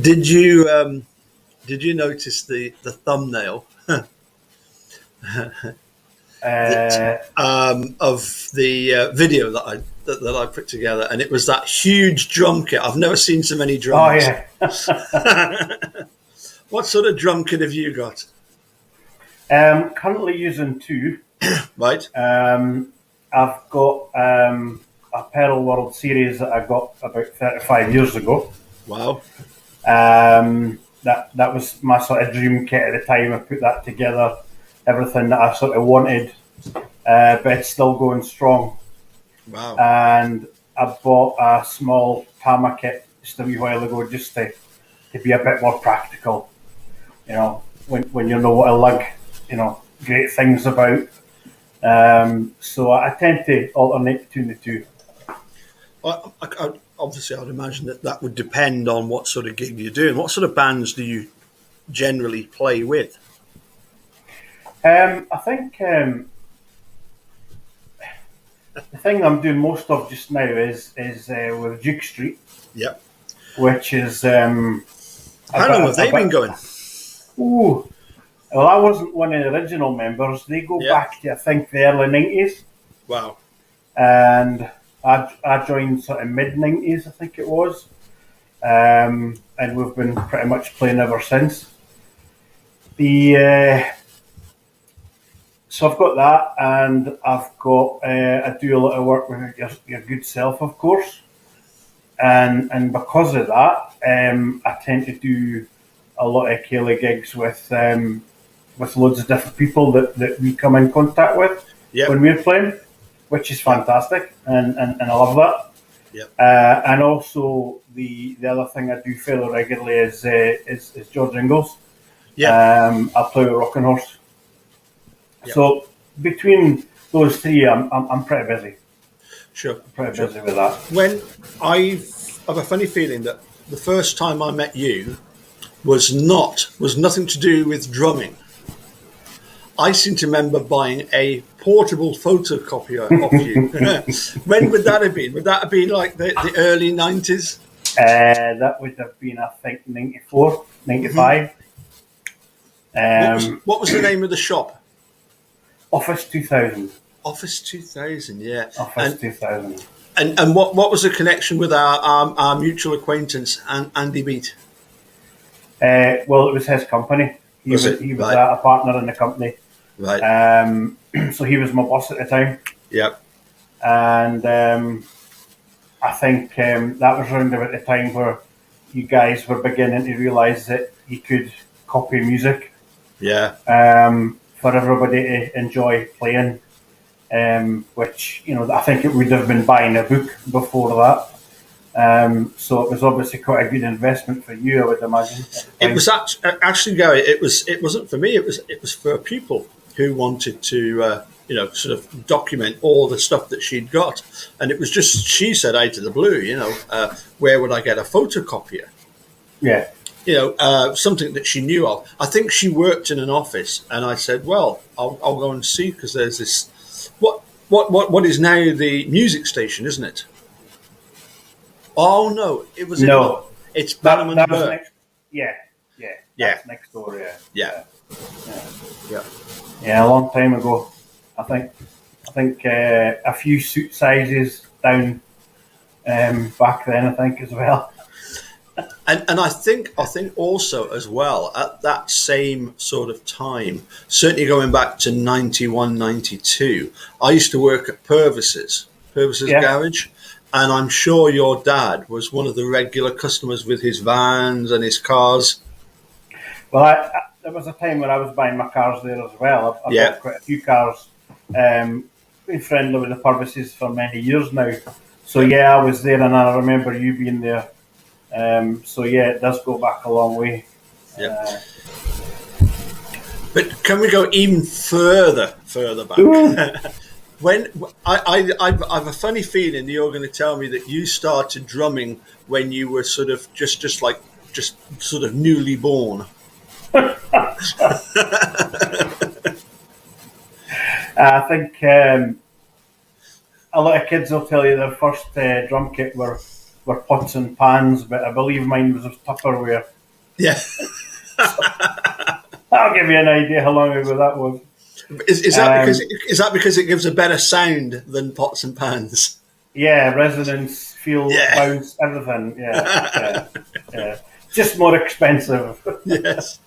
Did you notice the thumbnail that Uh, of the video that I put together, and it was that huge drum kit. I've never seen so many oh drums. yeah. What sort of drum kit have you got? Currently using two. Right. I've got a Pearl World Series that I got about 35 years ago. Wow. That was my sort of dream kit at the time. I put that together, everything that I sort of wanted, but it's still going strong. Wow. And I bought a small Tama kit just a wee while ago, just to be a bit more practical. You know, when you know what a lug, great things about. So I tend to alternate between the two. Obviously, I'd imagine that would depend on what sort of gig you're doing. What sort of bands do you generally play with? I think the thing I'm doing most of just now is with Duke Street, Yep. which is How long have they been going? Ooh, well, I wasn't one of the original members. They go Yep. back to I think the early '90s, Wow. and I joined sort of mid '90s, I think it was, and we've been pretty much playing ever since. The So I've got that, and I've got I do a lot of work with your good self, of course, and because of that, I tend to do a lot of Kaylee gigs with loads of different people that we come in contact with Yep. when we're playing, which is fantastic, and I love that. Yep. And also the other thing I do fairly regularly is George Ingles. Yeah. I play with Rockin' Horse. Yep. So between those three, I'm pretty busy. Sure. Pretty Sure. busy with that. When I have a funny feeling that the first time I met you was nothing to do with drumming. I seem to remember buying a portable photocopier of you. When would that have been? Would that have been like the early 90s? That would have been, I think, 94, 95. What was the name of the shop? Office 2000. Office 2000, yeah. Office 2000. And what was the connection with our mutual acquaintance, Andy Beat? Well, it was his company. He was Right. a partner in the company. Right. So he was my boss at the time. Yep. And I think that was around about the time where you guys were beginning to realise that you could copy music Yeah. for everybody to enjoy playing, which, I think it would have been buying a book before that. So it was obviously quite a good investment for you, I would imagine. It was actually, Gary. It wasn't for me. It was for people who wanted to, sort of document all the stuff that she'd got, and it was just she said out of the blue, where would I get a photocopier? Yeah. Something that she knew of. I think she worked in an office, and I said, "Well, I'll go and see because there's this what is now the music station, isn't it?" Oh no, it was No. It's That was Bannerman. next. Yeah. Yeah. That's next door. Yeah. Yeah. Yeah. Yeah. Yeah, a long time ago. I think a few suit sizes down back then. I think as well. And I think also as well at that same sort of time, certainly going back to 91, 92, I used to work at Purvis's Yeah. Garage, and I'm sure your dad was one of the regular customers with his vans and his cars. Well, there was a time when I was buying my cars there as well. I've Yeah. got quite a few cars. Been friendly with the Purvises for many years now. So yeah, I was there, and I remember you being there. So yeah, it does go back a long way. Yeah. But can we go even further back? When I've a funny feeling that you're going to tell me that you started drumming when you were sort of just sort of newly born. I think a lot of kids will tell you their first drum kit were were pots and pans, but I believe mine was of Tupperware. Yeah. That'll give you an idea how long ago that was. Is that because it gives a better sound than pots and pans? Yeah, resonance, feel, Yeah. bounce, everything. Yeah. Just more expensive. Yes.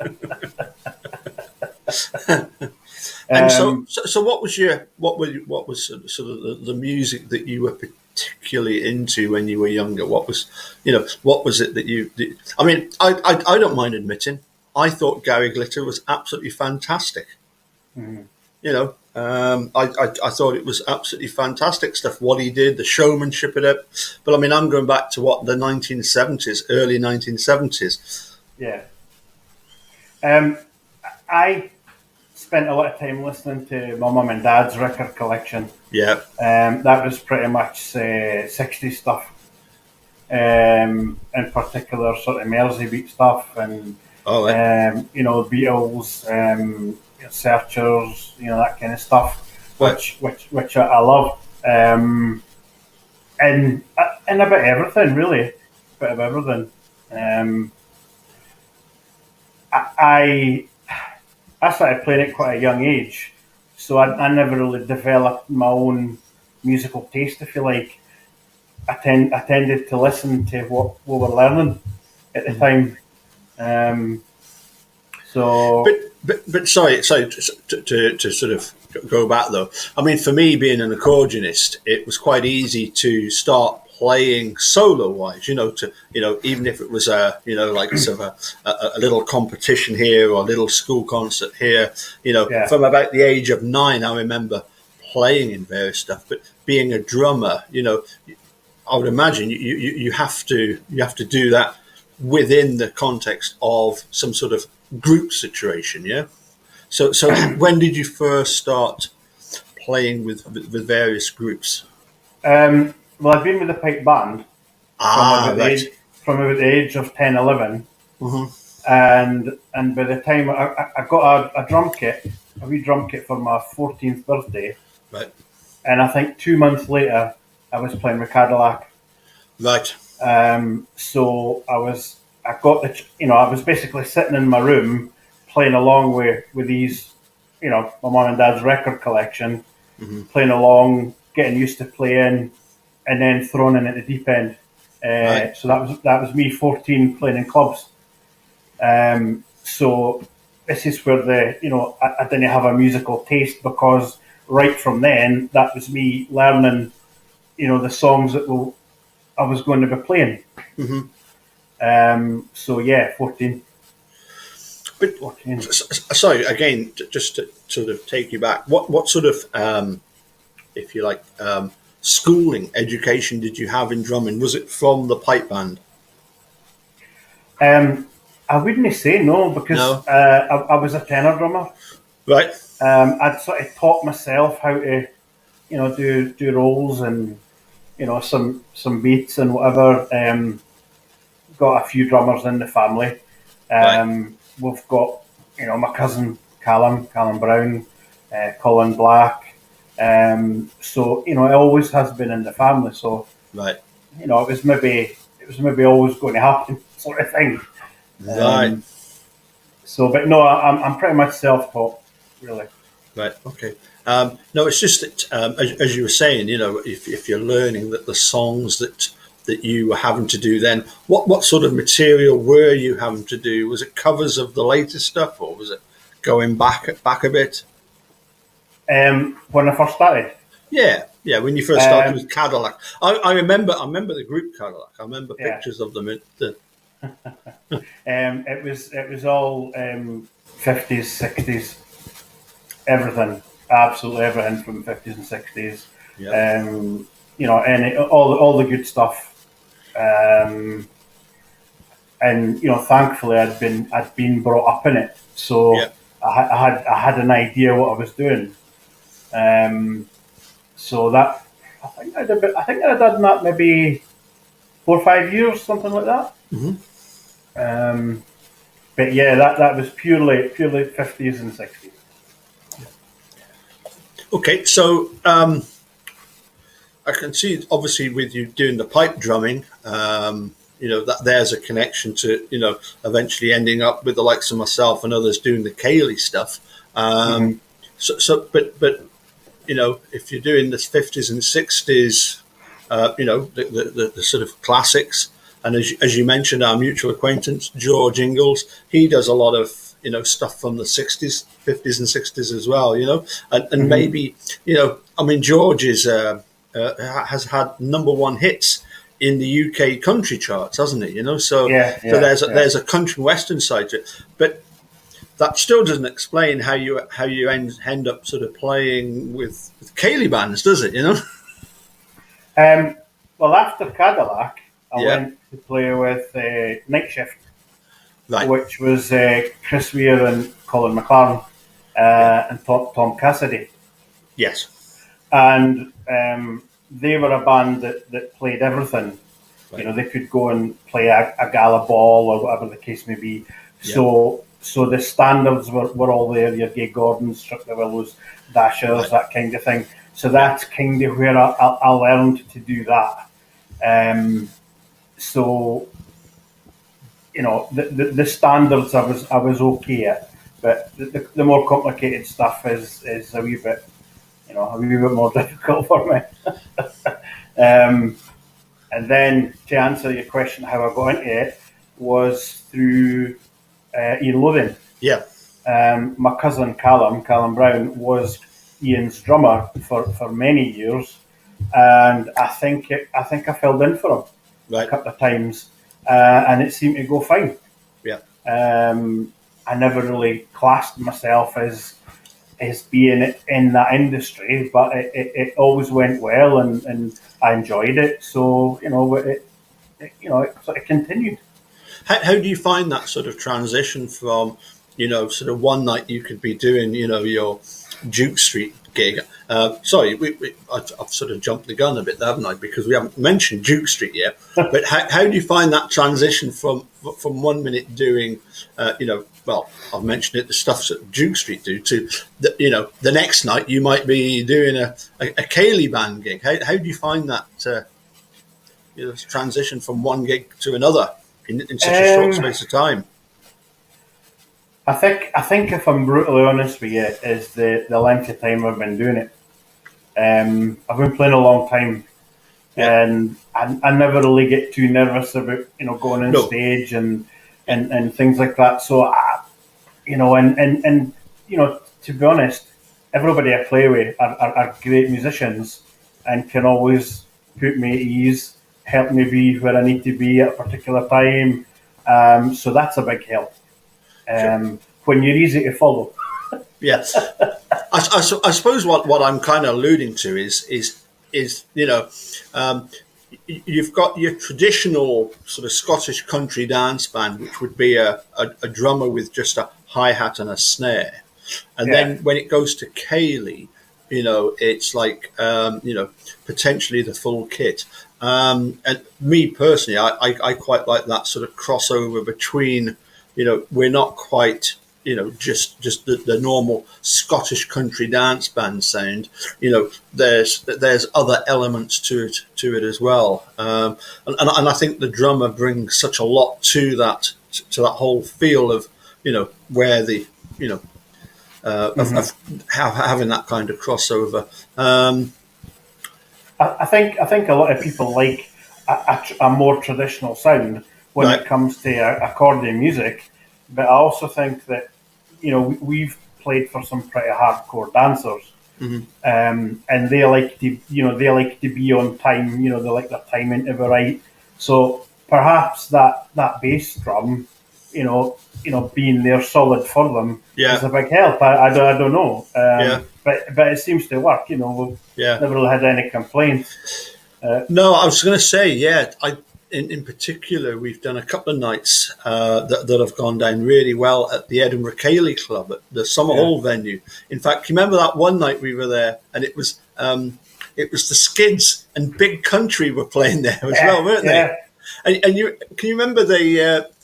And so what was sort of the music that you were particularly into when you were younger? What was it that you? I mean, I don't mind admitting, I thought Gary Glitter was absolutely fantastic. Mhm. I thought it was absolutely fantastic stuff what he did, the showmanship of it. But I mean, I'm going back to the 1970s, early 1970s. Yeah. I spent a lot of time listening to my mum and dad's record collection. Yeah. That was pretty much 60s stuff. In particular, sort of Mersey beat stuff and Oh, Beatles, Searchers, that kind of stuff, right. which I love. And a bit of everything, really, a bit of everything. I I started playing at quite a young age, so I never really developed my own musical taste, if you like. I tended to listen to what we were learning at the time. Um, But, so but sorry, to sort of go back though. I mean, for me, being an accordionist, it was quite easy to start playing solo wise. Even if it was like sort of a little competition here or a little school concert here. yeah, From about the age of 9, I remember playing in various stuff. But being a drummer, I would imagine you have to do that within the context of some sort of group situation, yeah. So when did you first start playing with various groups? well, I've been with the pipe band from Ah, about the right. age from about the age of 10, 11. Hmm. And by the time I got a drum kit, a wee drum kit for my 14th birthday, Right, and I think 2 months later I was playing with Cadillac. right, So I got I was basically sitting in my room playing along with these, my mum and dad's record collection, hmm, playing along, getting used to playing, and then thrown in at the deep end. right. So that was me 14 playing in clubs. So this is where I didn't have a musical taste, because right from then that was me learning, the songs that I was going to be playing. Hmm. So yeah, 14. But 14. sorry again, just to sort of take you back. What sort of, if you like, schooling education did you have in drumming? Was it from the pipe band? I wouldn't say no, because No. I was a tenor drummer. Right. I'd sort of taught myself how to, do rolls and some beats and whatever. Got a few drummers in the family. Right. We've got my cousin Callum Brown, Colin Black. So it always has been in the family. So Right. it was maybe always going to happen, sort of thing. Right. But no, I'm pretty much self-taught, really. Right. Okay. No, it's just that, as you were saying, if you're learning that the songs that you were having to do then, what sort of material were you having to do? Was it covers of the latest stuff, or was it going back a bit? When I first started, Yeah. Yeah. When you first started um, with Cadillac, I remember the group Cadillac. I remember yeah, pictures of them at the. it was all 50s, 60s, everything, absolutely everything from 50s and 60s. Yeah. And all the good stuff. And thankfully I'd been brought up in it, Yeah. so I had an idea what I was doing. So that I think I'd done that maybe 4 or 5 years, something like that. Hmm. Um, but yeah, that was purely 50s and 60s. Okay. So I can see obviously with you doing the pipe drumming, that there's a connection to eventually ending up with the likes of myself and others doing the Cayley stuff. But if you're doing the 50s and 60s, the sort of classics, and as you mentioned, our mutual acquaintance George Ingles, he does a lot of stuff from the 60s, 50s, and 60s as well. And maybe George has had #1 hits in the UK country charts, hasn't he? So there's a country western side to it, but that still doesn't explain how you end up sort of playing with Cayley bands, does it? Well, after Cadillac, I went to play with Night Shift, Right. which was Chris Weir and Colin McLaren and Tom Cassidy. Yes. And they were a band that played everything. Right. They could go and play a gala ball or whatever the case may be. So the standards were all there, your Gay Gordons, Strictly Willows, Dashers, Right. that kind of thing. So that's kind of where I learned to do that. The standards I was okay at, but the more complicated stuff is a wee bit more difficult for me. And then to answer your question, how I got into it was through Ian Lothing. Yeah. My cousin Callum Brown was Ian's drummer for many years, and I think I filled in for him Right. a couple of times, and it seemed to go fine. Yeah. I never really classed myself as being in that industry, but it always went well, and I enjoyed it. So it sort of continued. How do you find that sort of transition from, sort of one night you could be doing, your Duke Street gig? Sorry, I've sort of jumped the gun a bit, haven't I? Because we haven't mentioned Duke Street yet. But how do you find that transition from 1 minute doing, I've mentioned it, the stuff that Duke Street do, to the next night you might be doing a Cayley band gig. How do you find that transition from one gig to another in such a short space of time? I think if I'm brutally honest with you, is the length of time I've been doing it. I've been playing a long time, and I never really get too nervous about going on stage and things like that. So to be honest, everybody I play with are great musicians and can always put me at ease, help me be where I need to be at a particular time. So that's a big help. When you're easy to follow. Yes, I suppose what I'm kind of alluding to is you've got your traditional sort of Scottish country dance band, which would be a drummer with just a hi-hat and a snare, and then when it goes to Cayley, it's like potentially the full kit. And me personally, I quite like that sort of crossover between, we're not quite, just the normal Scottish country dance band sound. There's other elements to it as well. And I think the drummer brings such a lot to that whole feel of, where the, of having that kind of crossover. I think a lot of people like a more traditional sound when it comes to accordion music, but I also think that we've played for some pretty hardcore dancers, and they like to be on time. They like their timing to be right. So perhaps that bass drum, being there solid for them is a big help. I don't know, but it seems to work. We've never really had any complaints. No, I was going to say, in particular, we've done a couple of nights that have gone down really well at the Edinburgh Cayley Club at the Summer Hall venue. In fact, you remember that one night we were there, and it was the Skids and Big Country were playing there as well, weren't they? And can you remember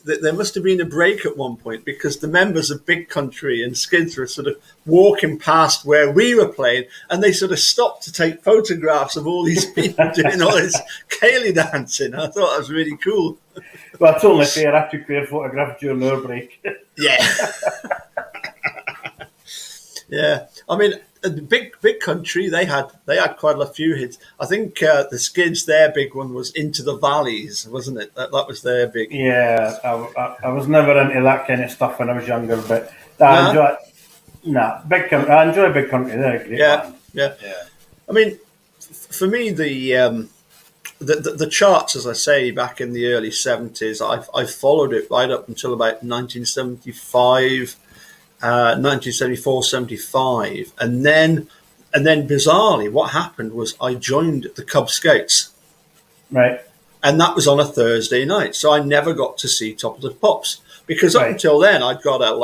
that there must have been a break at one point because the members of Big Country and Skids were sort of walking past where we were playing, and they sort of stopped to take photographs of all these people doing all this ceilidh dancing. I thought that was really cool. Well, it's only fair. I took their photograph during our break. Yeah. Yeah, I mean, the Big Country, they had quite a few hits. I think the Skids, their big one was Into the Valleys, wasn't it? That was their big. Yeah, I was never into that kind of stuff when I was younger, but I enjoy Big Country. They're a great band. Yeah. I mean, for me, the charts, as I say, back in the early 70s, I followed it right up until about 1975. 1974, 75, and then bizarrely, what happened was I joined the Cub Scouts, Right. and that was on a Thursday night, so I never got to see Top of the Pops because up Right. until then I'd got a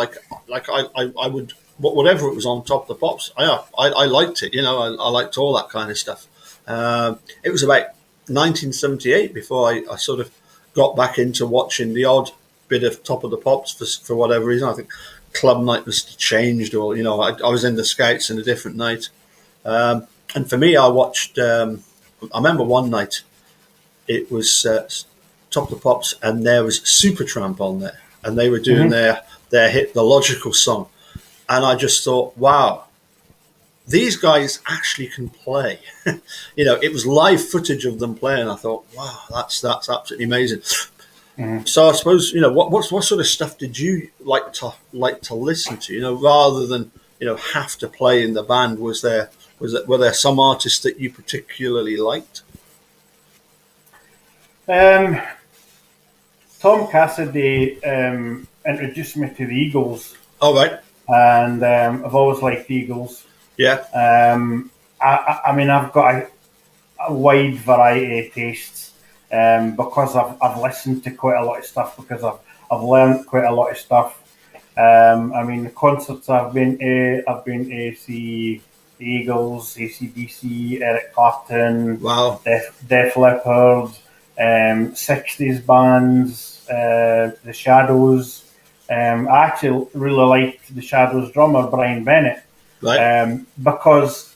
I would whatever it was on Top of the Pops, I liked it, I liked all that kind of stuff. It was about 1978 before I sort of got back into watching the odd bit of Top of the Pops for whatever reason. I think club night was changed, or I was in the Scouts in a different night, and for me, I watched. I remember one night, it was Top of the Pops, and there was Supertramp on there, and they were doing their hit, The Logical Song, and I just thought, wow, these guys actually can play. It was live footage of them playing. I thought, wow, that's absolutely amazing. So I suppose what sort of stuff did you like to listen to? Rather than have to play in the band, were there some artists that you particularly liked? Tom Cassidy introduced me to the Eagles, Oh right, and I've always liked the Eagles. yeah, I mean, I've got a wide variety of tastes. Because I've listened to quite a lot of stuff, because I've learned quite a lot of stuff. I mean, the concerts I've been to see the Eagles, AC/DC, Eric Clapton, wow, Def Leppard, 60s bands, the Shadows. I actually really liked the Shadows drummer, Brian Bennett, right, because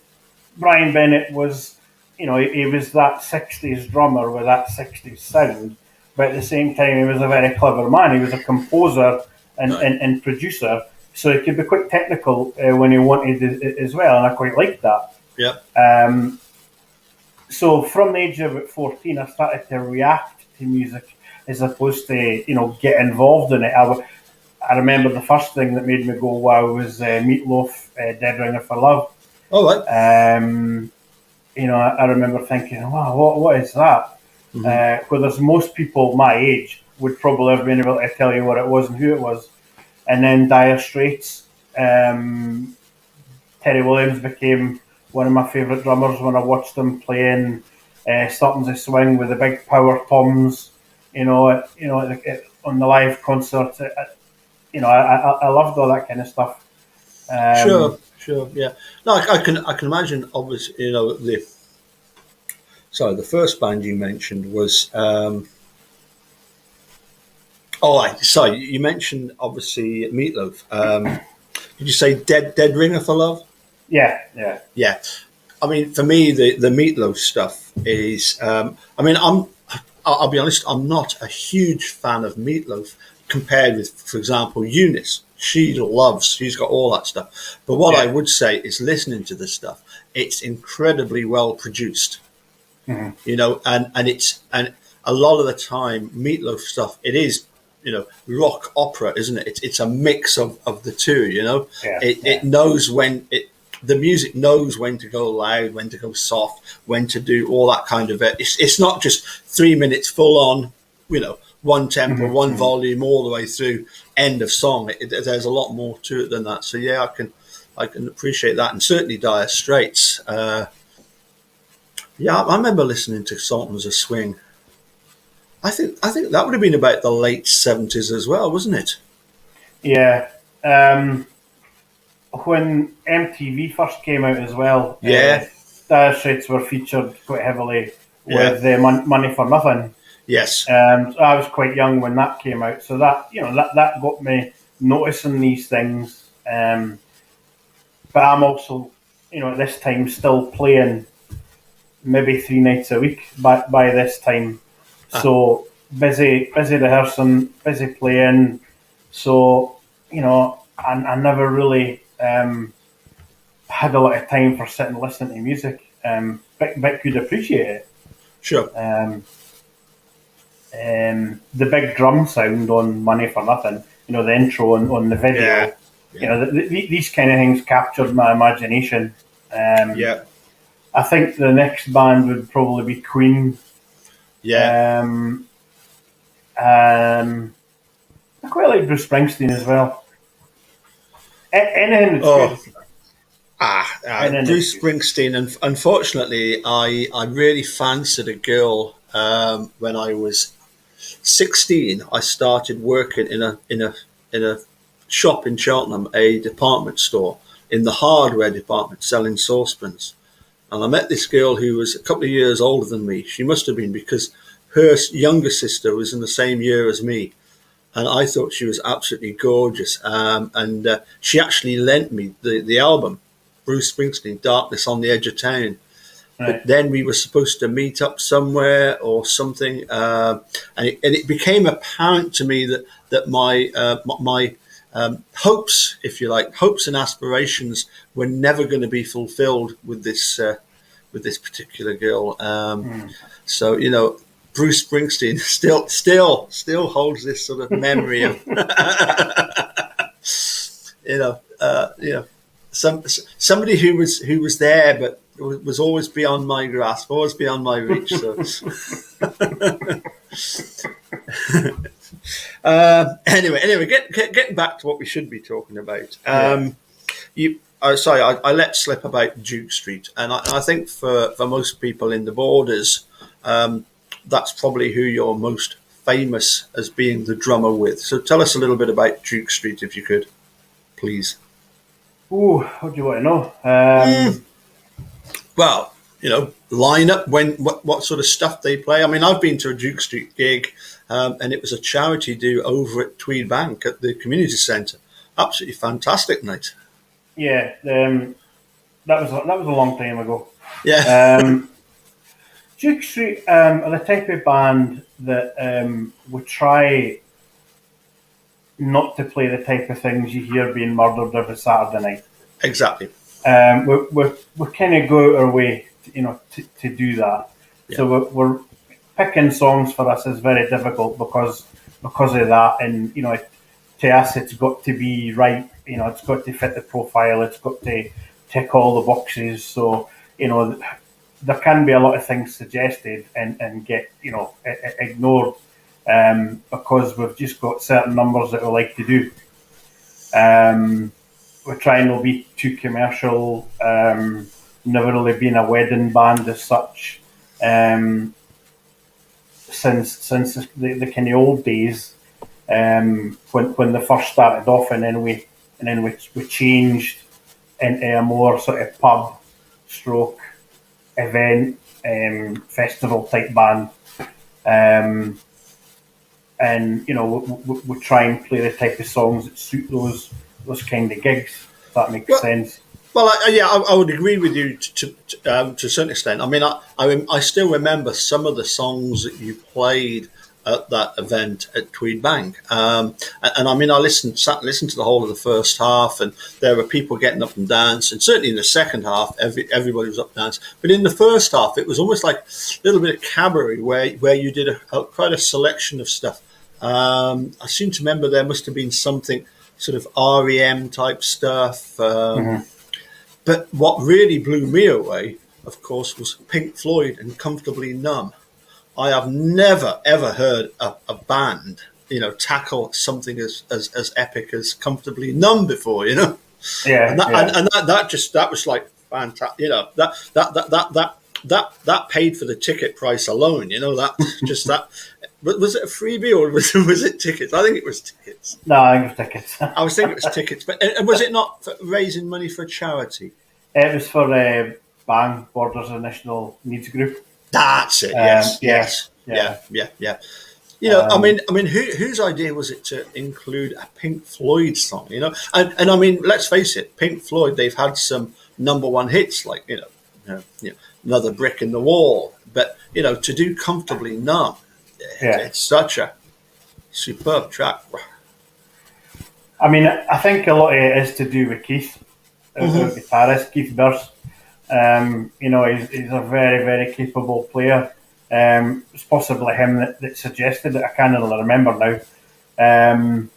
Brian Bennett was, he was that 60s drummer with that 60s sound, but at the same time, he was a very clever man. He was a composer and producer, so he could be quite technical when he wanted it as well, and I quite liked that. yeah, So from the age of about 14, I started to react to music as opposed to, get involved in it. I remember the first thing that made me go wow was Meatloaf, Dead Ringer for Love. all right, I remember thinking, wow, what is that? Whereas most people my age would probably have been able to tell you what it was and who it was. And then Dire Straits, Terry Williams became one of my favourite drummers when I watched them playing Sultans of Swing with the big power toms, on the live concert. I loved all that kind of stuff. Sure, yeah. No, I can imagine. Obviously, the first band you mentioned was. Sorry, you mentioned obviously Meatloaf. Did you say Dead Ringer for Love? Yeah. Yeah. I mean, for me, the Meatloaf stuff is. I'll be honest. I'm not a huge fan of Meatloaf compared with, for example, Eunice. She's got all that stuff. But what I would say is, listening to this stuff, it's incredibly well produced. And a lot of the time, Meatloaf stuff, it is, rock opera, isn't it? It's a mix of the two. It knows when the music knows when to go loud, when to go soft, when to do all that kind of it. It's not just 3 minutes full on, one tempo, one volume all the way through, end of song. There's a lot more to it than that. So yeah, I can appreciate that, and certainly Dire Straits. I remember listening to Sultans of Swing. I think that would have been about the late 70s as well, wasn't it? Yeah. When MTV first came out as well, Yeah. Dire Straits were featured quite heavily Yeah. with Money for Nothing. Yes. So I was quite young when that came out, so that that got me noticing these things. But I'm also, at this time still playing maybe 3 nights a week by this time. Ah, So busy rehearsing, busy playing. So, I never really had a lot of time for sitting listening to music. But could appreciate it. sure. The big drum sound on Money for Nothing, the intro on the Yeah. video, these kind of things captured my imagination. Yeah. I think the next band would probably be Queen. Yeah. I quite like Bruce Springsteen as well. Anything that's Oh, good. Anything that's Bruce good. Springsteen. And unfortunately, I really fancied a girl when I was 16. I started working in a shop in Cheltenham, a department store in the hardware department, selling saucepans. And I met this girl who was a couple of years older than me. She must have been, because her younger sister was in the same year as me. And I thought she was absolutely gorgeous. And she actually lent me the album, Bruce Springsteen, Darkness on the Edge of Town. But Right. then we were supposed to meet up somewhere or something, and it became apparent to me that my hopes, if you like, hopes and aspirations were never going to be fulfilled with this particular girl. Hmm. So Bruce Springsteen still holds this sort of memory of somebody who was there, but was always beyond my grasp, always beyond my reach. So anyway, getting back to what we should be talking about. Yeah. Sorry, I let slip about Duke Street, and I think for most people in the Borders, that's probably who you're most famous as being the drummer with. So tell us a little bit about Duke Street, if you could, please. Ooh, what do you want to know? Well, lineup, what sort of stuff they play. I mean, I've been to a Duke Street gig, and it was a charity do over at Tweed Bank at the community centre. Absolutely fantastic night. Yeah. That was a long time ago. Yeah. Duke Street are the type of band that would try not to play the type of things you hear being murdered every Saturday night. Exactly. We kind of go out our way, to do that. Yeah. So we're picking songs for us is very difficult because of that, and to us it's got to be right. It's got to fit the profile. It's got to tick all the boxes. So there can be a lot of things suggested and get ignored because we've just got certain numbers that we like to do. We're trying not to be too commercial. Never really been a wedding band as such. Since the kind of old days, when they first started off, and then we changed into a more sort of pub stroke event festival type band. And we try and play the type of songs that suit those kind of gigs. If that makes Well, sense. well, I would agree with you to a certain extent. I mean, I still remember some of the songs that you played at that event at Tweed Bank, and I mean, I listened to the whole of the first half, and there were people getting up and dancing. Certainly in the second half, everybody was up and dancing. But in the first half, it was almost like a little bit of cabaret, where you did quite a selection of stuff. I seem to remember there must have been something sort of REM type stuff. But what really blew me away, of course, was Pink Floyd and Comfortably Numb. I have never ever heard a band, tackle something as epic as Comfortably Numb before, Yeah, and that yeah. and that was like fantastic. That paid for the ticket price alone. That just that. Was it a freebie or was it tickets? I think it was tickets. No, I think it was tickets. I was thinking it was tickets, but was it not for raising money for a charity? It was for Bang Borders National Needs Group. That's it. Yes, Yeah. yes. yeah, yeah, yeah. Um, Whose idea was it to include a Pink Floyd song? And I mean, let's face it, Pink Floyd. They've had some number one hits, like Another Brick in the Wall. But to do Comfortably Numb, yeah. it's such a superb track. I mean, I think a lot of it is to do with Keith, our guitarist, Keith Burrs. He's a very, very capable player. It's possibly him that suggested it. I can't really remember now.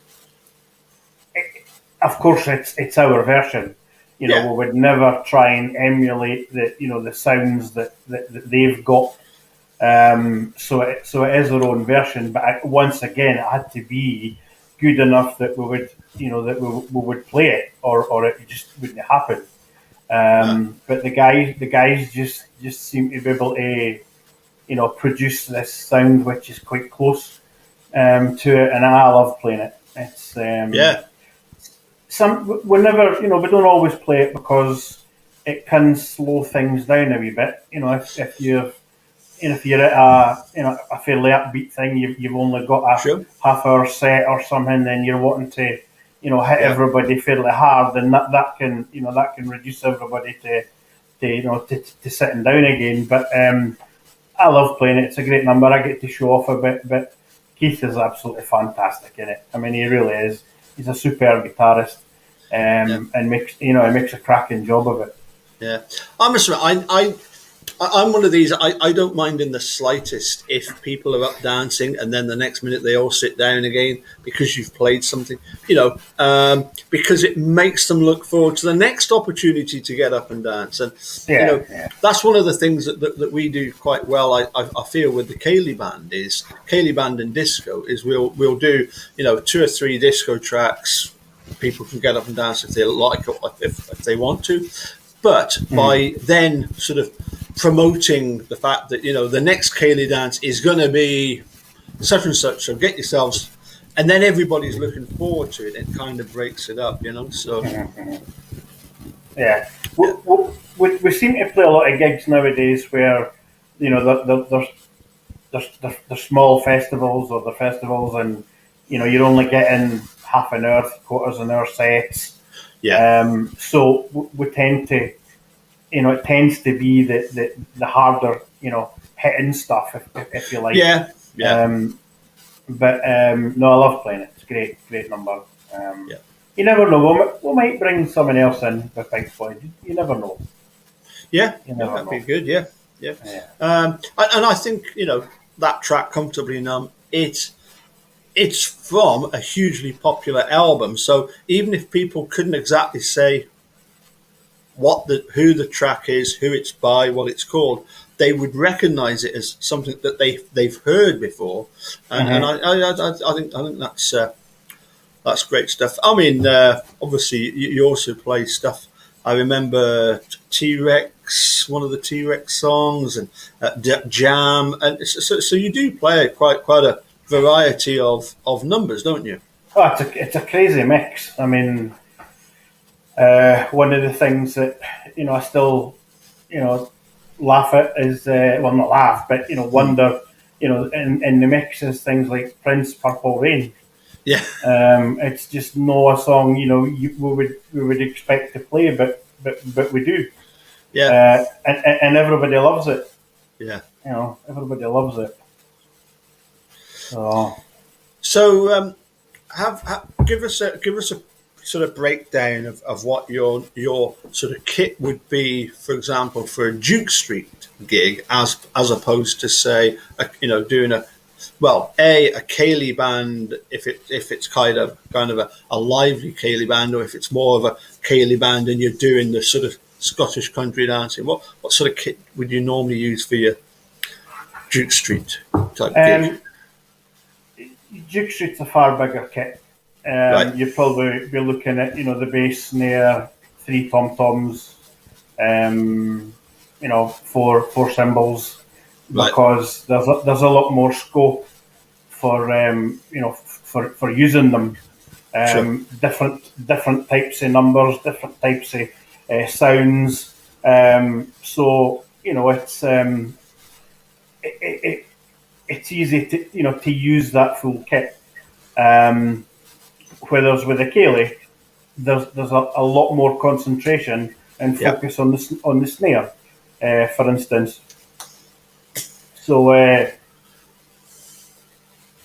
Of course, it's our version. Yeah. We would never try and emulate the sounds that they've got. So it is our own version. But once again, it had to be good enough that we would we would play it, or it just wouldn't happen. But the guys just seem to be able to produce this sound which is quite close to it, and I love playing it. It's Yeah. we never we don't always play it because it can slow things down a wee bit. If you're at a fairly upbeat thing, you've only got a Sure. half-hour set or something, then you're wanting to hit Yeah. everybody fairly hard, and that can reduce everybody to sitting down again. But I love playing it. It's a great number. I get to show off a bit, but Keith is absolutely fantastic in it. I mean, he really is. He's a superb guitarist, and makes a cracking job of it. Yeah, I must admit, I'm one of these. I don't mind in the slightest if people are up dancing and then the next minute they all sit down again because you've played something, because it makes them look forward to the next opportunity to get up and dance. And that's one of the things that we do quite well. I feel with the Ceilidh band is Ceilidh band and disco is we'll do 2 or 3 disco tracks. People can get up and dance if they like or if they want to. But by then sort of promoting the fact that, the next Ceilidh dance is going to be such and such, so get yourselves, and then everybody's looking forward to it. It kind of breaks it up, so. Yeah. We seem to play a lot of gigs nowadays where, there's small festivals or the festivals and, you're only getting half an hour, quarters an hour sets. Yeah. So we tend to, it tends to be the harder, hitting stuff, if you like. Yeah. Yeah. No, I love playing it. It's great number. Yeah. You never know. We might bring someone else in with Pink Floyd. You never know. Yeah. You never that'd know. be good. Yeah. Yeah. And I think that track "Comfortably Numb," it's from a hugely popular album. So even if people couldn't exactly say who the track is, who it's by, what it's called, they would recognise it as something that they've heard before, and I think that's great stuff. I mean, obviously you also play stuff. I remember T-Rex, one of the T-Rex songs, and Jam, and so you do play quite a variety of numbers, don't you? Oh, it's a crazy mix. I mean, one of the things that I still laugh at is not laugh, but wonder in the mix is things like Prince, Purple Rain. Yeah. It's just not a song we would expect to play, but we do. Yeah. And everybody loves it. Yeah. Everybody loves it. So give us a sort of breakdown of what your sort of kit would be, for example, for a Duke Street gig, as opposed to say, doing a Ceilidh band, if it's kind of a lively Ceilidh band, or if it's more of a Ceilidh band and you're doing the sort of Scottish country dancing. What sort of kit would you normally use for your Duke Street type gig? Duke Street's a far bigger kit. Right. You'd probably be looking at the bass, snare, 3 tom-toms, 4 cymbals, Right. because there's a lot more scope for for using them. Sure. Different types of numbers, different types of sounds. So it's it's easy to use that full kit. Whereas with a Ceilidh, there's a lot more concentration and focus on the snare, for instance. So,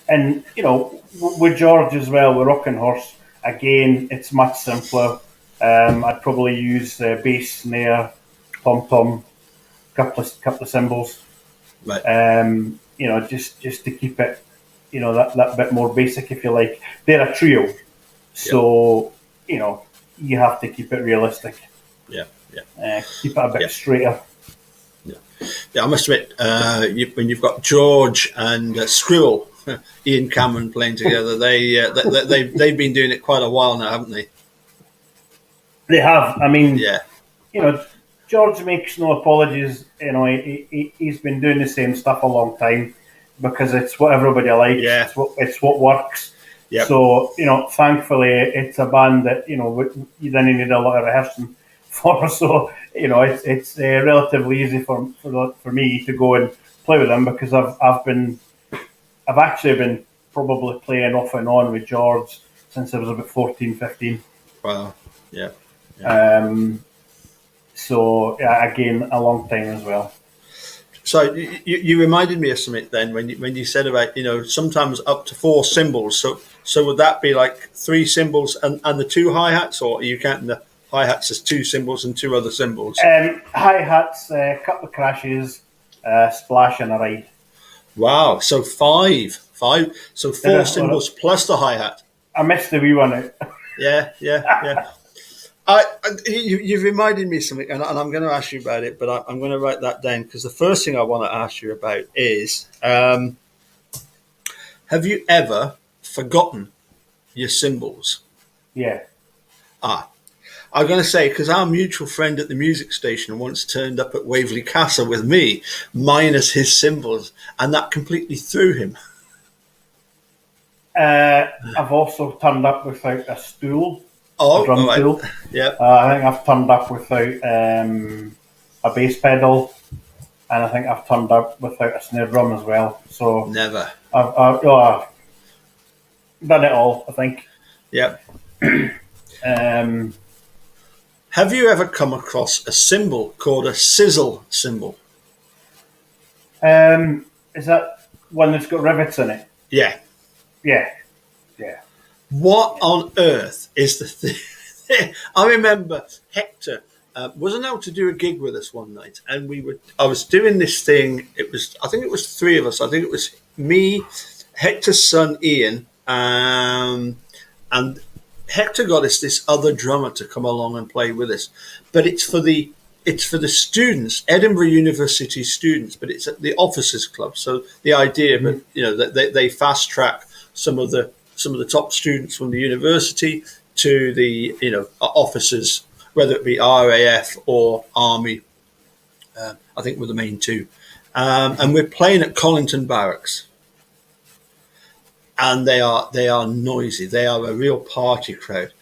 and with George as well, with Rocking Horse, again, it's much simpler. I'd probably use bass, snare, tom tom, couple of cymbals. Right. Just to keep it, that bit more basic, if you like. They're a trio, so you have to keep it realistic. Yeah. Keep it a bit straighter. Yeah, I must admit, when you've got George and Scribble, Ian Cameron playing together, they've been doing it quite a while now, haven't they? They have. I mean, Yeah. George makes no apologies. He's been doing the same stuff a long time because it's what everybody likes. Yeah. It's what works. Yep. So thankfully, it's a band that you didn't need a lot of rehearsing for. So it's relatively easy for me to go and play with them because I've actually been probably playing off and on with George since I was about 14, 15. Wow. Yeah. So again, a long time as well. So you reminded me of something then when you said about sometimes up to 4 cymbals. So would that be like 3 cymbals and the 2 hi-hats, or are you counting the hi-hats as 2 cymbals and 2 other cymbals? Hi-hats, a couple of crashes, splash and a ride. Wow. So 5. So 4 cymbals plus the hi-hat. I missed the wee one out. Yeah. You've reminded me of something, and I'm going to ask you about it, but I'm going to write that down because the first thing I want to ask you about is, have you ever forgotten your cymbals? Yeah. I'm going to say, because our mutual friend at the music station once turned up at Waverley Castle with me, minus his cymbals, and that completely threw him. I've also turned up without a stool. Oh, drum right. stool. Yeah. I think I've turned up without a bass pedal, and I think I've turned up without a snare drum as well. So Never. I've done it all, I think. Yeah. Have you ever come across a cymbal called a sizzle cymbal? Is that one that's got rivets in it? Yeah. Yeah. What on earth is the thing? I remember Hector wasn't able to do a gig with us one night, and I was doing this thing. I think it was 3 of us. I think it was me, Hector's son Ian, and Hector got us this other drummer to come along and play with us. But it's for the students, Edinburgh University students, but it's at the officers' club. So the idea, that they fast track some of the top students from the university to the officers, whether it be RAF or Army. I think were the main 2, and we're playing at Collington Barracks, and they are noisy. They are a real party crowd,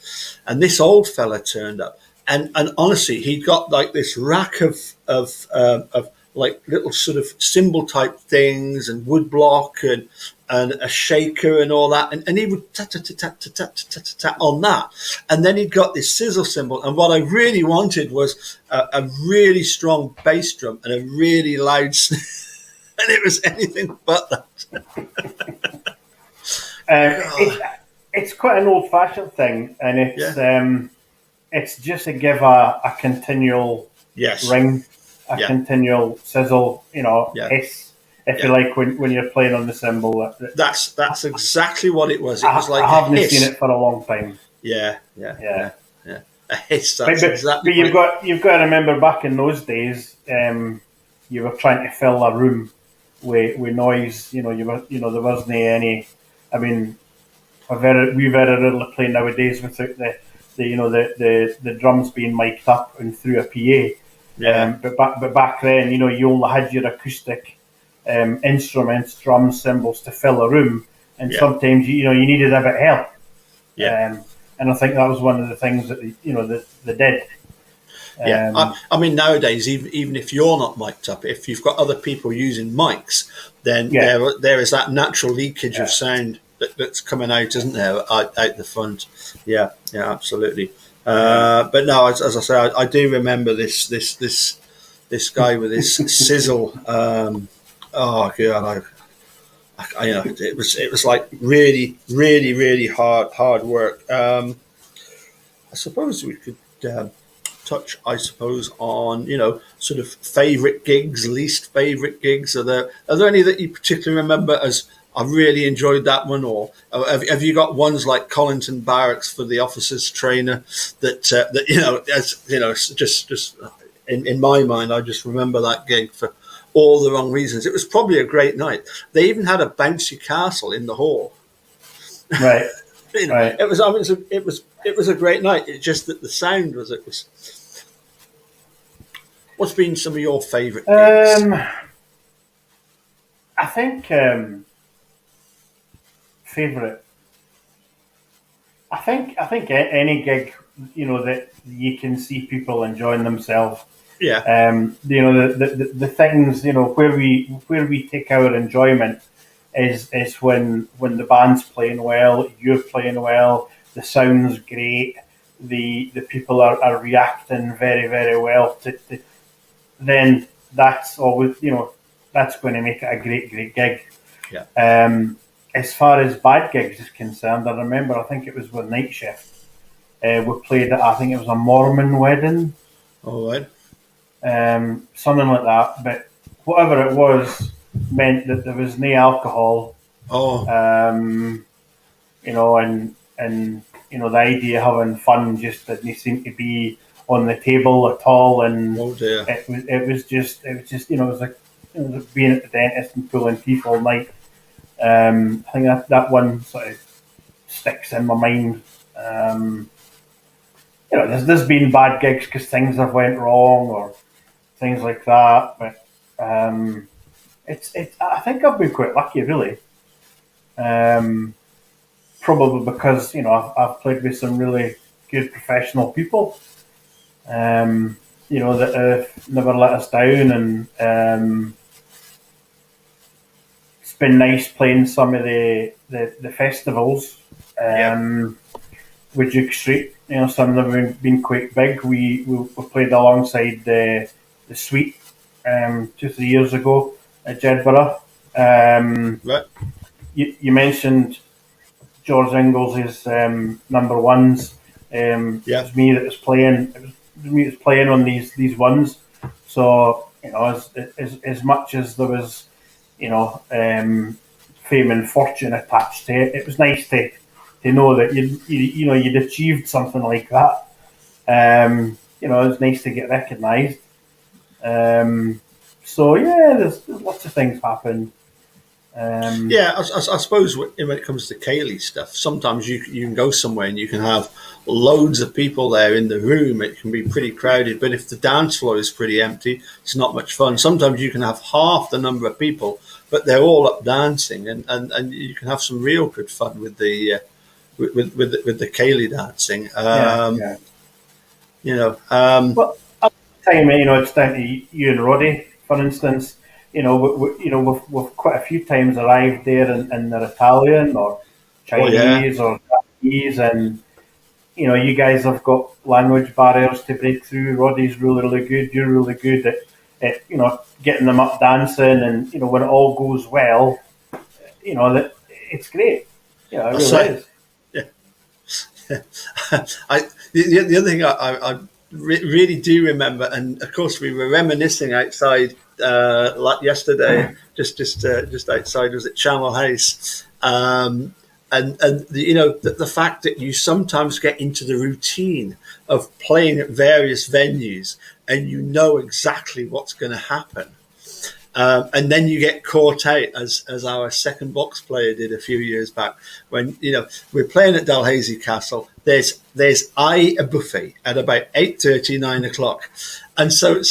and this old fella turned up, and honestly, he got like this rack of like little sort of cymbal type things and woodblock and a shaker and all that, and he would tap on that, and then he'd got this sizzle cymbal, and what I really wanted was a really strong bass drum and a really loud snare, and it was anything but that. It's quite an old-fashioned thing, and it's just to give a continual ring, continual sizzle, hiss. If you like, when you're playing on the cymbal, that's exactly what it was. It was like I haven't a hiss. seen it for a long time. Yeah. A hiss. That's But exactly. you've got to remember back in those days, you were trying to fill a room with noise. There wasn't any. I mean, we very rarely play nowadays without the drums being mic'd up and through a PA. Yeah. But back then, you only had your acoustic instruments, drums, cymbals to fill a room, and sometimes you needed a bit of help. Yeah. And I think that was one of the things that they did. Yeah, I mean nowadays, even if you're not mic'd up, if you've got other people using mics, then Yeah, there is that natural leakage of yeah. sound that's coming out, isn't there, out the front? Yeah, yeah, absolutely. Yeah. But no, as I say, I do remember this guy with his sizzle. Oh god, you know, it was like really hard work. I suppose we could touch, I suppose, on sort of favourite gigs, least favourite gigs. Are there any that you particularly remember as I really enjoyed that one, or have you got ones like Collington Barracks for the officers trainer that as just in my mind, I just remember that gig for all the wrong reasons. It was probably a great night. They even had a bouncy castle in the hall. Right. Right. It was. I mean, it was a great night. It's just that the sound was. It was. What's been some of your favourite gigs? I think favorite. I think any gig, that you can see people enjoying themselves. Yeah, The things, where we take our enjoyment is when the band's playing well, you're playing well, the sound's great, the people are reacting very, very well then that's always, that's going to make it a great, great gig. yeah. As far as bad gigs is concerned, I remember, I think it was with Night Shift. We played, I think it was a Mormon wedding, All right. something like that. But whatever it was, meant that there was no alcohol. Oh, And the idea of having fun just didn't seem to be on the table at all. And oh dear. it was like being at the dentist and pulling teeth all night. I think that one sort of sticks in my mind. There's been bad gigs because things have went wrong or things like that, but it's. I think I've been quite lucky, really. Probably because I've played with some really good professional people. That have never let us down, and it's been nice playing some of the festivals. With Duke Street, some of them have been quite big. We played alongside the Sweet 2-3 years ago at Jedburgh. Right. You mentioned George Ingles' number ones. It was me that was playing. It was me that was playing on these ones. So as much as there was fame and fortune attached to it, it was nice to know that you'd achieved something like that. It was nice to get recognised. So yeah, there's lots of things happen. I suppose when it comes to Kaylee stuff, sometimes you can go somewhere and you can have loads of people there in the room. It can be pretty crowded, but if the dance floor is pretty empty, it's not much fun. Sometimes you can have half the number of people, but they're all up dancing, and you can have some real good fun with the with the Kaylee dancing. But at the time, it's down to you and Roddy, for instance. We've quite a few times arrived there and they're Italian or Chinese or Japanese, and you guys have got language barriers to break through. Roddy's really, really good. You're really good at getting them up dancing, and when it all goes well, that it's great. It really is. The other thing I really do remember, and of course we were reminiscing outside yesterday, just outside, was at Channel House, and the fact that you sometimes get into the routine of playing at various venues and you know exactly what's going to happen. And then you get caught out, as our second box player did a few years back, when we're playing at Dalhousie Castle. There's a buffet at about 8:30, 9 o'clock, and so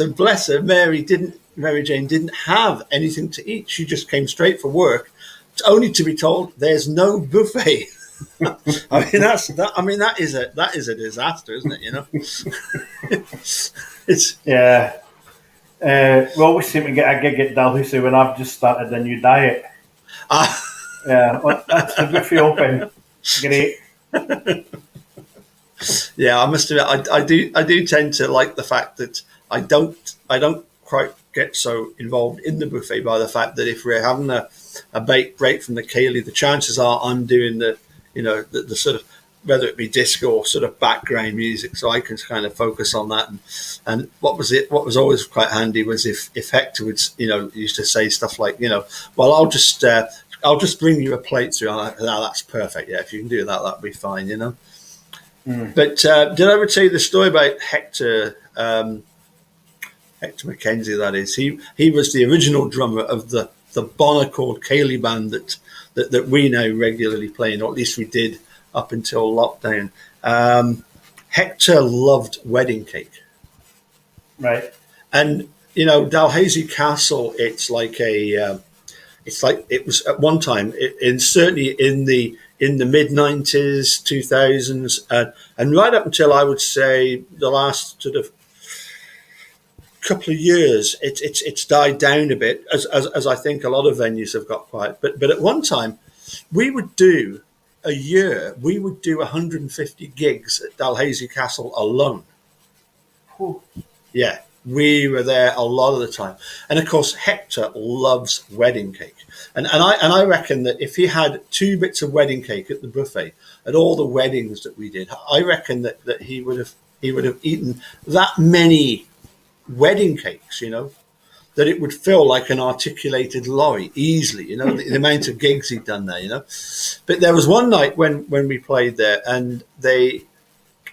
bless her, Mary Jane didn't have anything to eat. She just came straight for work, only to be told there's no buffet. I mean, that's that. I mean, that is a disaster, isn't it? You know, it's Yeah. We always seem to get a gig at Dalhousie when I've just started a new diet. uh, Yeah, well, that's the buffet open. Great. yeah. I must admit, I do tend to like the fact that I don't quite get so involved in the buffet by the fact that if we're having a break from the ceilidh, the chances are I'm doing the sort of, whether it be disco or sort of background music, so I can kind of focus on that. And what was always quite handy was if Hector would used to say stuff like, well, I'll just bring you a plate through. I'm like, "No, that's perfect. Yeah, if you can do that, that'd be fine." But did I ever tell you the story about Hector? Hector Mackenzie, that is. He was the original drummer of the Bonaccord Ceilidh band that we now regularly play in, or at least we did up until lockdown. Hector loved wedding cake, Right. and Dalhousie Castle. It was at one time, certainly in the mid 90s, 2000s, and right up until I would say the last sort of couple of years, it's died down a bit, as I think a lot of venues have got quiet. But at one time, we would do a year. We would do 150 gigs at Dalhousie Castle alone. Whew. Yeah, we were there a lot of the time. And of course, Hector loves wedding cake, and I reckon that if he had 2 bits of wedding cake at the buffet at all the weddings that we did, I reckon that he would have eaten that many wedding cakes, that it would fill like an articulated lorry easily, the amount of gigs he'd done there. But there was one night when we played there, and the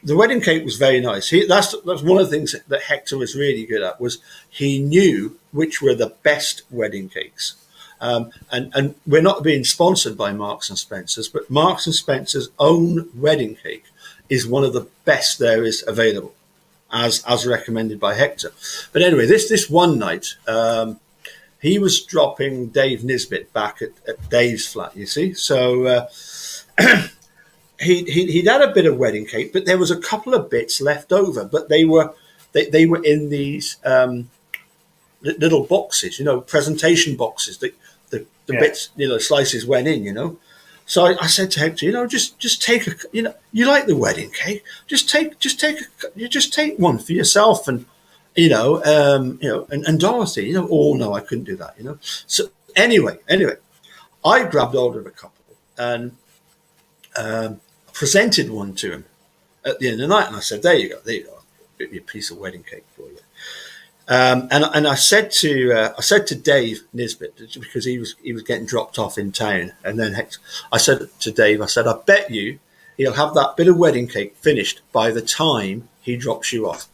wedding cake was very nice. That's one of the things that Hector was really good at, was he knew which were the best wedding cakes. And we're not being sponsored by Marks and Spencer's, but Marks and Spencer's own wedding cake is one of the best there is available, as recommended by Hector. But anyway, this one night, he was dropping Dave Nisbet back at Dave's flat, you see. So he'd had a bit of wedding cake, but there was a couple of bits left over. But they were in these little boxes, presentation boxes. The bits, slices went in, So I said to Hector, just take you like the wedding cake, just take one for yourself and and Dorothy, oh no, I couldn't do that, So anyway, I grabbed hold of a couple and presented one to him at the end of the night, and I said, there you go, a piece of wedding cake for you. And I said to Dave Nisbet, because he was getting dropped off in town, and then I said to Dave, I bet you he'll have that bit of wedding cake finished by the time he drops you off.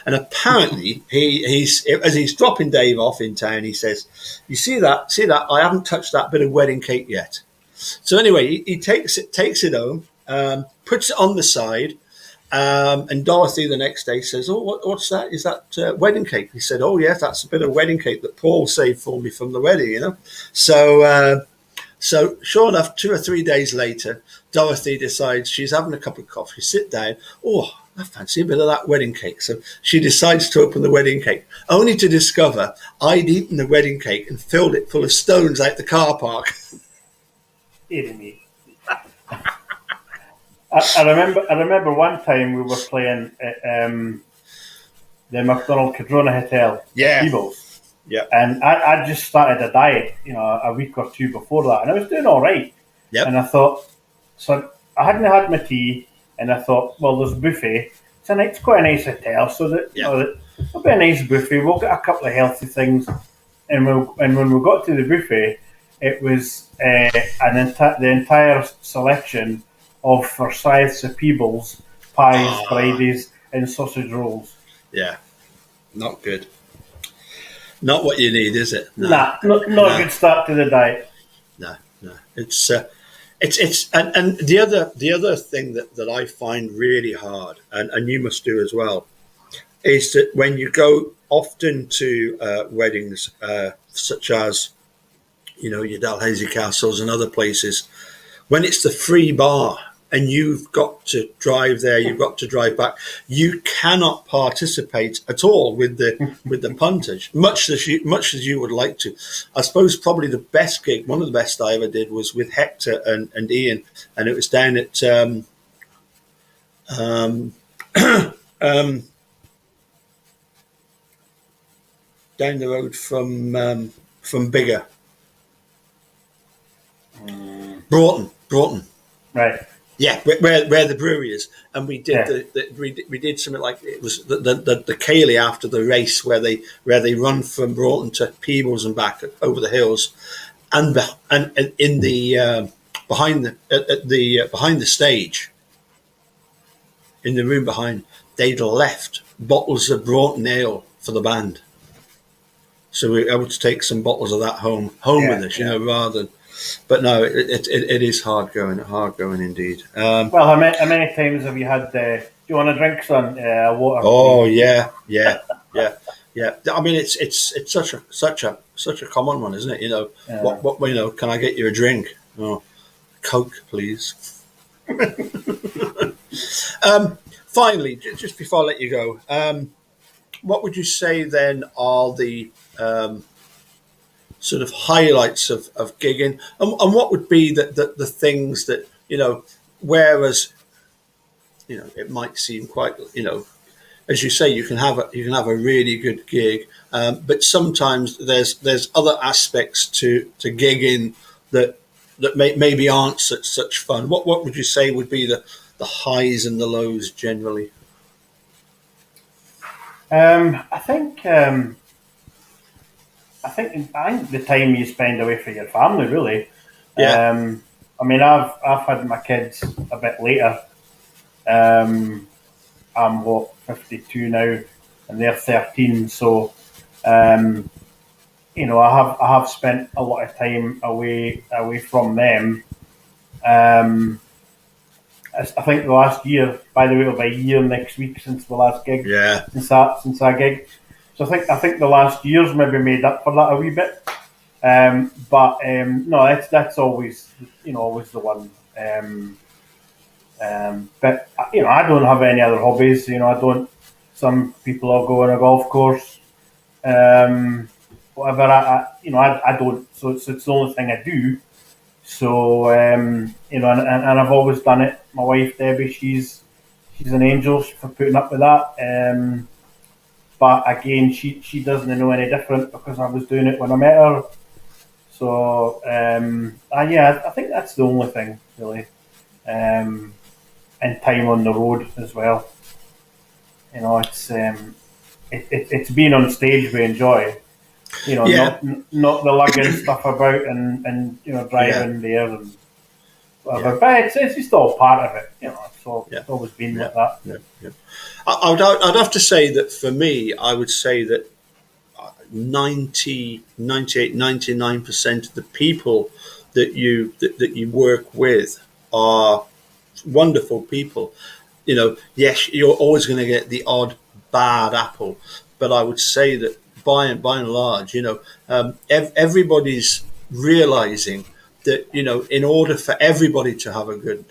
And apparently as he's dropping Dave off in town, he says, "You see that? I haven't touched that bit of wedding cake yet." So anyway, he takes it home, puts it on the side. And Dorothy the next day says, "Oh, what's that? Is that wedding cake?" He said, "Oh, yes, that's a bit of wedding cake that Paul saved for me from the wedding, So sure enough, 2 or 3 days later, Dorothy decides she's having a cup of coffee, sit down. Oh, I fancy a bit of that wedding cake. So she decides to open the wedding cake, only to discover I'd eaten the wedding cake and filled it full of stones out the car park. Me. I remember one time we were playing at the McDonald Cadrona Hotel, Yeah. Peebles. Yeah. And I just started a diet, a week or two before that, and I was doing all right. Yep. And I thought, so I hadn't had my tea, and I thought, well, there's a buffet. It's quite a nice hotel, so that it'll be a nice buffet. We'll get a couple of healthy things, and when we got to the buffet, it was the entire selection of Forsyths of Peebles, pies, Fridays, and sausage rolls. Yeah, not good. Not what you need, is it? No. Not a good start to the diet. No. It's and the other thing that I find really hard, and you must do as well, is that when you go often to weddings, such as your Dalhousie Castles and other places, when it's the free bar and you've got to drive there, you've got to drive back. You cannot participate at all with the puntage, much as you would like to. I suppose probably the best gig, one of the best I ever did, was with Hector and Ian, and it was down at down the road from Bigger, Broughton. Right. Yeah, where the brewery is, and we did we did something like, it was the Cayley after the race, where they run from Broughton to Peebles and back over the hills, and in the behind the stage, in the room behind, they'd left bottles of Broughton ale for the band, so we were able to take some bottles of that home with us, rather than. But no, it is hard going indeed. Well, how many times have you had? Do you want a drink, son? Water. Oh yeah. I mean, it's such a common one, isn't it? What can I get you a drink? Oh, Coke, please. Finally, just before I let you go, what would you say then are the sort of highlights of gigging, and what would be the things that, whereas it might seem quite, as you say, you can have a really good gig, but sometimes there's other aspects to gigging that maybe aren't such fun. What would you say would be the highs and the lows generally? I think the time you spend away from your family, really. Yeah. I mean, I've had my kids a bit later. I'm 52 now, and they're 13. So, I have spent a lot of time away from them. I think the last year, by the way, it'll be a year next week since the last gig. Yeah. Since that gig. So I think the last year's maybe made up for that a wee bit. No, that's always always the one. But I don't have any other hobbies. I don't. Some people will go on a golf course, whatever. I don't. So it's the only thing I do. So and I've always done it. My wife Debbie, she's an angel for putting up with that. But again, she doesn't know any different because I was doing it when I met her. So I think that's the only thing really, and time on the road as well. It's being on stage we enjoy. Not the lugging stuff about and driving there and whatever. But it's just all part of it. It's always been like that. Yeah. I'd have to say that for me, I would say that 98, 99% of the people that you work with are wonderful people. Yes, you're always going to get the odd bad apple, but I would say that by and large, everybody's realizing that in order for everybody to have a good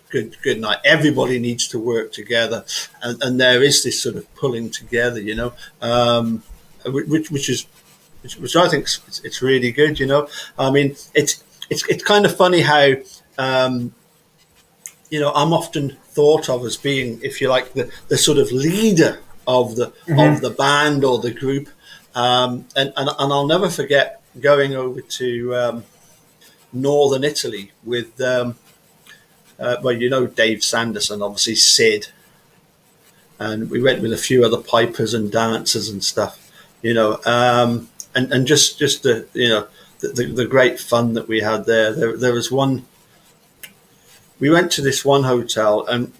night, everybody needs to work together, and there is this sort of pulling together, which I think it's really good. I mean, it's kind of funny how I'm often thought of as being, if you like, the sort of leader of the band or the group, and I'll never forget going over to northern Italy with Dave Sanderson, obviously Sid, and we went with a few other pipers and dancers and stuff, and just the great fun that we had there. There was one. We went to this one hotel, and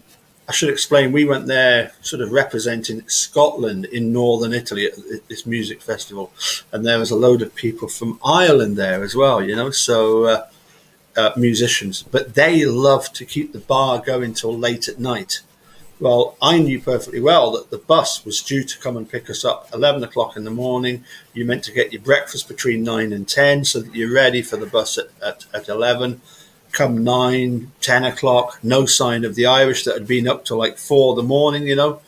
I should explain, we went there sort of representing Scotland in northern Italy at this music festival, and there was a load of people from Ireland there as well, so musicians, but they love to keep the bar going till late at night. Well, I knew perfectly well that the bus was due to come and pick us up 11 o'clock in the morning. You meant to get your breakfast between 9 and 10 so that you're ready for the bus at 11. come 9, 10 o'clock, no sign of the Irish that had been up till like 4 in the morning, you know.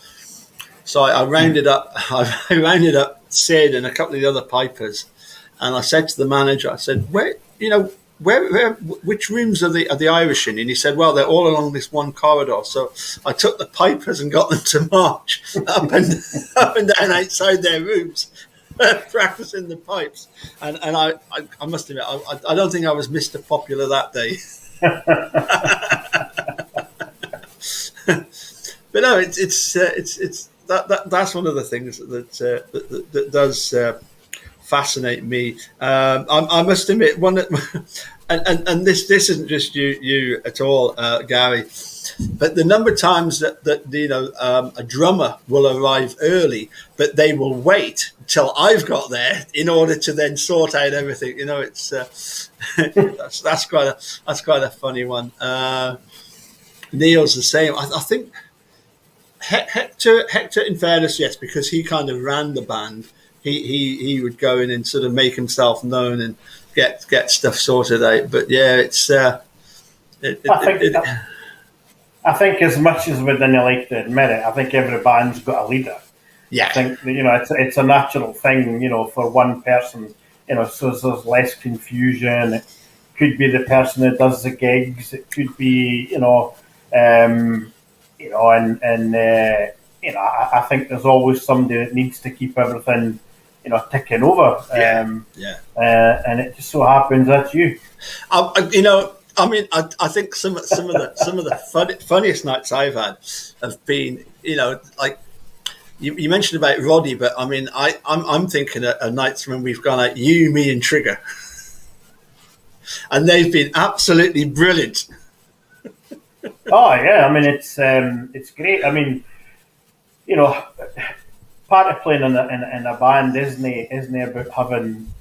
So I rounded up, I rounded up Sid and a couple of the other pipers, and I said to the manager, I said, which rooms are the Irish in? And he said, well, they're all along this one corridor. So I took the pipers and got them to march up and down outside their rooms, practicing the pipes. And I must admit, I don't think I was Mr. Popular that day. But no, it's that's one of the things that does fascinate me. I must admit, and this isn't just you at all, Gary, but the number of times that you know a drummer will arrive early, but they will wait till I've got there in order to then sort out everything. You know, it's that's quite a funny one. Neil's the same. I think Hector, in fairness, yes, because he kind of ran the band. He would go in and sort of make himself known and get stuff sorted out. But yeah, it's. I think as much as we didn't like to admit it, I think every band's got a leader. Yeah. I think you know it's a natural thing, you know, for one person, you know, so there's less confusion. It could be the person that does the gigs. It could be, you know, and I think there's always somebody that needs to keep everything, you know, ticking over. And it just so happens that's you. You know, I mean, I think some of the funniest nights I've had have been, you know, like you mentioned about Roddy, but I mean, I'm thinking of nights when we've gone out, you, me, and Trigger, and they've been absolutely brilliant. Oh yeah, I mean it's great. I mean, you know, part of playing in a band isn't about having.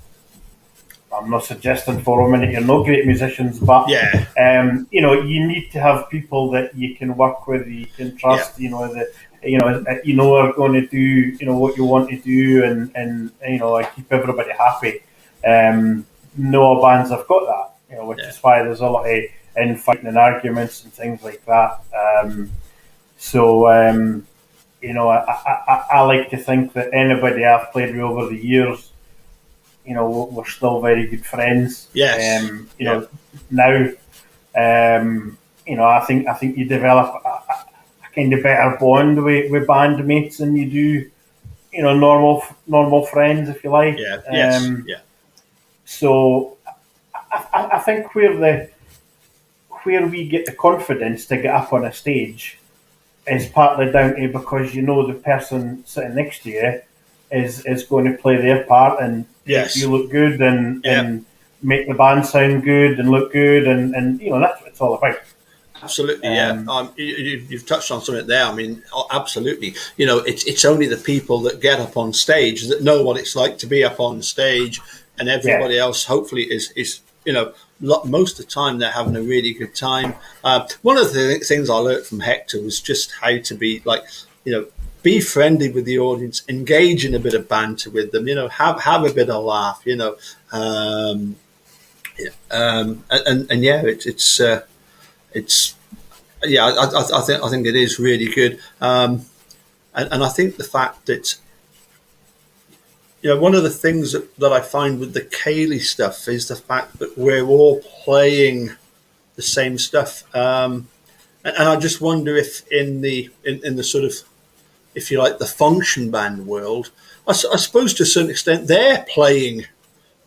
I'm not suggesting for a minute you're not great musicians, but you know, you need to have people that you can work with, you can trust. You know that you know are going to do what you want to do, and you know keep everybody happy. No all bands have got that, you know, which is why there's a lot of infighting and arguments and things like that. You know, I like to think that anybody I've played with over the years, you know, we're still very good friends. Yes. You know, now, you know, I think you develop a kind of better bond with bandmates than you do, you know, normal friends, if you like. Yeah. So I think where we get the confidence to get up on a stage is partly down to because you know the person sitting next to you is going to play their part and make you look good and make the band sound good and look good and you know that's what it's all about. Absolutely, you've touched on something there. I mean, absolutely. You know, it's only the people that get up on stage that know what it's like to be up on stage, and everybody else hopefully is you know, most of the time they're having a really good time. One of the things I learned from Hector was just how to be like, you know, be friendly with the audience, engage in a bit of banter with them, you know, have a bit of laugh, you know, and I think it is really good, and I think the fact that, you know, one of the things that I find with the Ceilidh stuff is the fact that we're all playing the same stuff, and I just wonder if in the sort of, if you like, the function band world, I suppose to a certain extent they're playing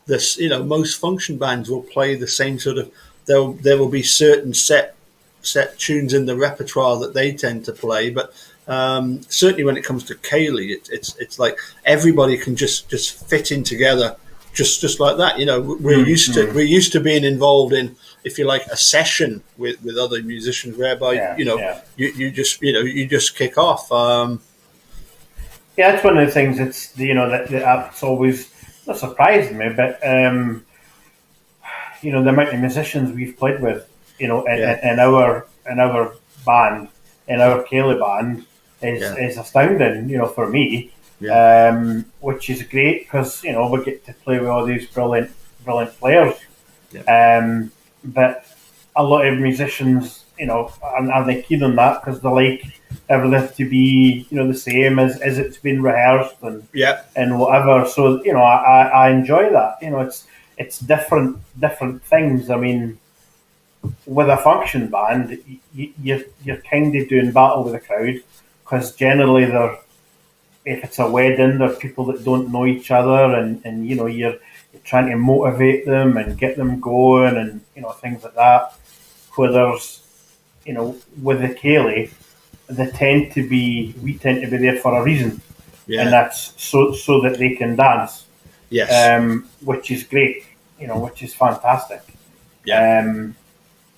this. You know, most function bands will play the same sort of. There will be certain set tunes in the repertoire that they tend to play, but certainly when it comes to Ceilidh, it's like everybody can just fit in together, just like that. You know, we're used to being involved in, if you like, a session with other musicians, whereby you just kick off. That's one of the things that's that's always not surprised me, but you know, the amount of musicians we've played with, you know, in our band, in our Ceilidh band, is astounding, you know, for me, which is great because, you know, we get to play with all these brilliant players. But a lot of musicians, are they keen on that because they like everything to be, the same as it's been rehearsed Yeah. and whatever. So, I enjoy that. It's different things. I mean, with a function band, you're kind of doing battle with the crowd because generally if it's a wedding, there are people that don't know each other, and you're trying to motivate them and get them going, and things like that. Where there's, with the Cayley, we tend to be there for a reason, Yeah. and that's so that they can dance, Yes. which is great, which is fantastic. Yeah.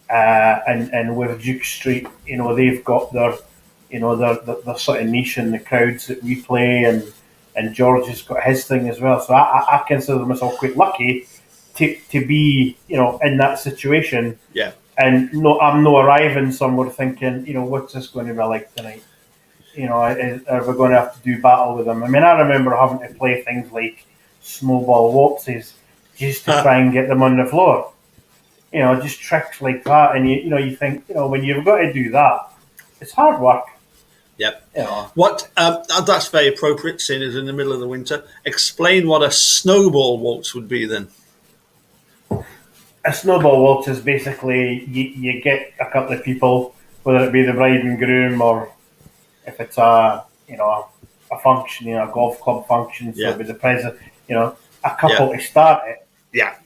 And with Duke Street, they've got their sort of niche in the crowds that we play, and George has got his thing as well. So I consider myself quite lucky to be, in that situation. Yeah. And no, I'm not arriving somewhere thinking, what's this going to be like tonight? Are we going to have to do battle with them? I mean, I remember having to play things like snowball waltzes just to try and get them on the floor. Just tricks like that, and you think, when you've got to do that, it's hard work. Yep. Yeah. What? That's very appropriate, seeing as in the middle of the winter. Explain what a snowball waltz would be then. A snowball waltz is basically you get a couple of people, whether it be the bride and groom, or if it's a function, a golf club function, so with the president, a couple to start it. Yeah.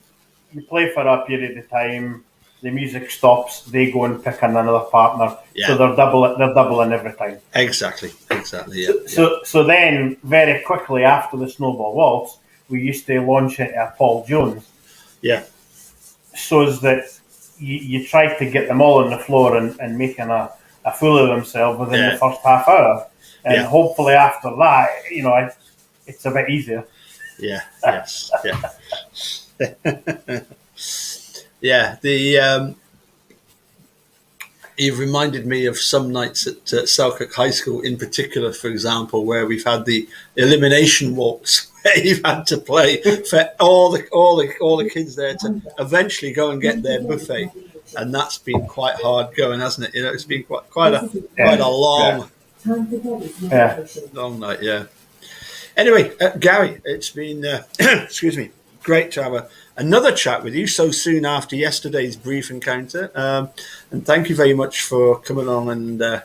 You play for a period of time. The music stops. They go and pick another partner. Yeah. So they're doubling every time. Exactly. Yeah. So then, very quickly after the snowball waltz, we used to launch into a Paul Jones. Yeah. So as that you try to get them all on the floor and making a fool of themselves within the first half hour, and hopefully after that, it's a bit easier. Yeah. Yes. Yeah. Yeah. You've reminded me of some nights at Selkirk High School, in particular, for example, where we've had the elimination waltz, where you've had to play for all the kids there to eventually go and get their buffet, and that's been quite hard going, hasn't it? It's been quite a long night. Yeah. Anyway, Gary, it's been excuse me, great to have another chat with you so soon after yesterday's brief encounter, and thank you very much for coming on. And I'm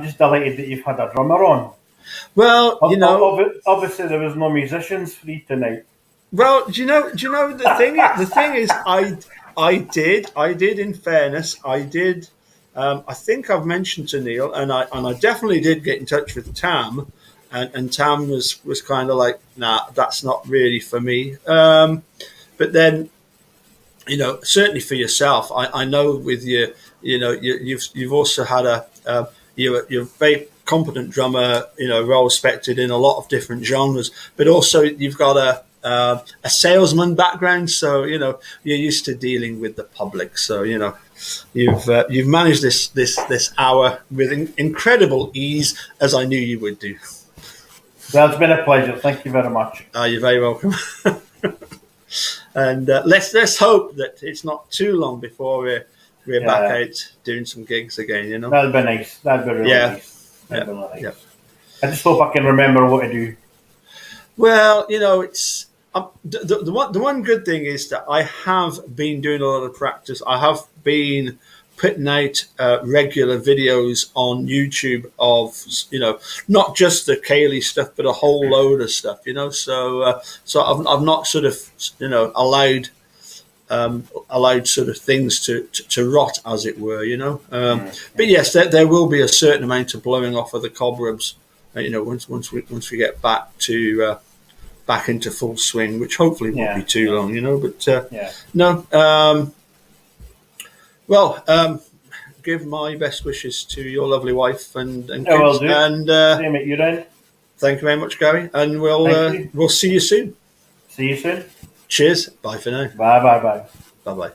just delighted that you've had a drummer on. Well, obviously there was no musicians free tonight. Well, do you know the thing? The thing is, I did. In fairness, I did. I think I've mentioned to Neil, and I definitely did get in touch with Tam. And Tam was kind of like, nah, that's not really for me. But then, certainly for yourself, I know with you, you've also had you're a very competent drummer, well respected in a lot of different genres, but also you've got a salesman background, so you're used to dealing with the public. So you've managed this hour with incredible ease, as I knew you would do. Well, it's been a pleasure. Thank you very much. You're very welcome. And let's hope that it's not too long before we're back out doing some gigs again. That'd be nice. That'd be really nice. That'd be really nice. I just hope I can remember what to do. Well, it's the one good thing is that I have been doing a lot of practice. I have been putting out regular videos on YouTube of not just the Cayley stuff, but a whole load of stuff. So I've not sort of allowed sort of things to rot, as it were. But yes, there will be a certain amount of blowing off of the cobwebs. Once we get back to back into full swing, which hopefully won't be too long. But no. Well, give my best wishes to your lovely wife and kids. I will do. And same at your end. Thank you very much, Gary. And we'll see you soon. See you soon. Cheers. Bye for now. Bye. Bye bye.